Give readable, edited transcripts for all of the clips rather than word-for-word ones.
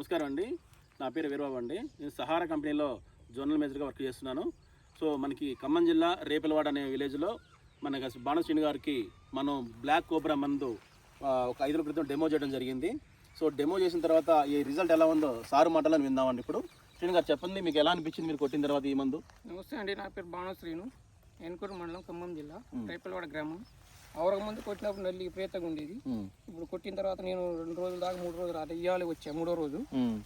నమస్కారం అండి, నా పేరు వీరబాబు అండి. నేను సహారా కంపెనీలో జోనల్ మేనేజర్గా వర్క్ చేస్తున్నాను. సో మనకి ఖమ్మం జిల్లా రేపలవాడ అనే విలేజ్లో మన బాణశ్రీని గారికి మనం బ్లాక్ కోబ్రా మందు ఒక 5 రోజుల క్రితం డెమో చేయడం జరిగింది. సో డెమో చేసిన తర్వాత ఈ రిజల్ట్ ఎలా ఉందో సారు మాటలను విందామండి. ఇప్పుడు శ్రీను గారు చెప్పండి, మీకు ఎలా అనిపించింది మీరు కొట్టిన తర్వాత ఈ మందు? నమస్తే అండి, నా పేరు బాణశ్రీను, ఏనుకూరు మండలం, ఖమ్మం జిల్లా, రేపలవాడ గ్రామం. అవరకు ముందు కొట్టినప్పుడు నల్లి విపరీతంగా ఉండేది. ఇప్పుడు కొట్టిన తర్వాత నేను 2 రోజుల దాకా 3 రోజులు అలా ఇయ్యాలి వచ్చా. 3వ రోజు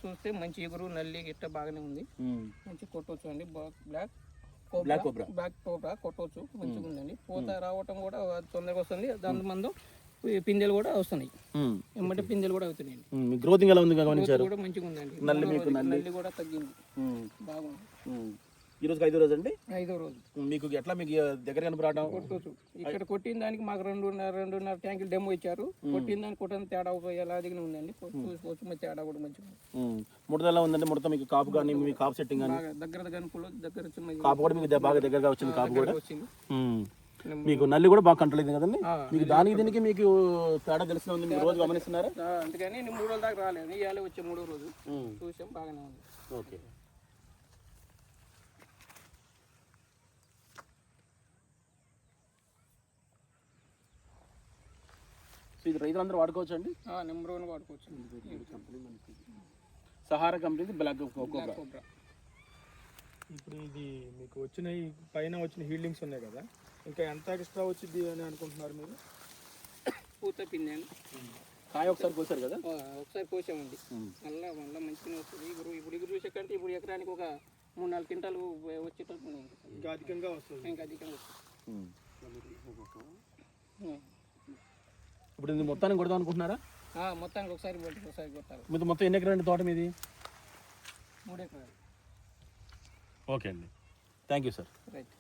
చూస్తే మంచి ఎగురు నల్లి గిట్ట బాగానే ఉంది. మంచి కొట్టవచ్చు అండి. బ్లాక్ కోబ్రా కొట్టవచ్చు, మంచిగా ఉందండి. పూత రావటం కూడా తొందరగా వస్తుంది. దాని మందు పిందెలు కూడా వస్తున్నాయి, ఎమ్మటి పిందెలు కూడా అవుతున్నాయి. గ్రోతింగ్ ఎలా ఉంది కూడా మంచిగా ఉందండి. నల్లి కూడా తగ్గింది, బాగుంది. ఈ రోజు 5వ రోజు అండి. 5వ రోజు మీకు ఎట్లా మీకు దగ్గర కనపడడం? కొట్టవచ్చు. ఇక్కడ కొట్టిన దానికి మాకు 2.5 ట్యాంకులు డెమో ఇచ్చారు. కొట్టిన దానికి కొట్టిన తేడా ఎలాదిగానే ఉందండి. చూసుకోవచ్చు, తేడా కూడా మంచిగా ముడత ఎలా ఉందండి? ముడత మీకు కాపు కానీ మీ కాపు సెట్టింగ్ కానీ దగ్గర దగ్గర కాపు కూడా మీకు బాగా దగ్గరగా వచ్చింది. కాపు కూడా వచ్చింది. మీకు నల్లి కూడా బాగా కంట్రోల్ అయింది కదండి. మీకు దానికి దీనికి మీకు తేడా తెలిసిన ఉంది, మీరు రోజు గమనిస్తున్నారా? అందుకని 3 రోజుల దాకా రాలేదు, ఇవాళ వచ్చే 3వ రోజు చూసాం, బాగానే ఉంది. ఓకే. ఇది రైతులందరూ వాడుకోవచ్చు అండి. నెంబర్ 1 వాడుకోవచ్చు. Sahara company black cobra. ఇప్పుడు ఇది మీకు వచ్చిన పైన వచ్చిన హీల్డింగ్స్ ఉన్నాయి కదా, ఇంకా ఎంత ఎక్స్ట్రా వచ్చింది అని అనుకుంటున్నారు మీరు? పూత పిండి కాయ ఒకసారి కోసారు కదా? ఒకసారి కోసామండి. మళ్ళీ మంచిగా వస్తుంది. ఇప్పుడు ఎగురు చూసే కంటే ఇప్పుడు ఎకరానికి ఒక 3-4 క్వింటాలు వచ్చేటట్టు ఇంకా అధికంగా వస్తుంది. ఇప్పుడు ఇది మొత్తానికి కొడదాం అనుకుంటున్నారా? మొత్తానికి ఒకసారి కొట్టాలి. మీరు మొత్తం ఎన్ని ఎకరాలు తోట మీది? 3 ఎకరాలు. ఓకే అండి, థ్యాంక్ యూ సార్. రైట్.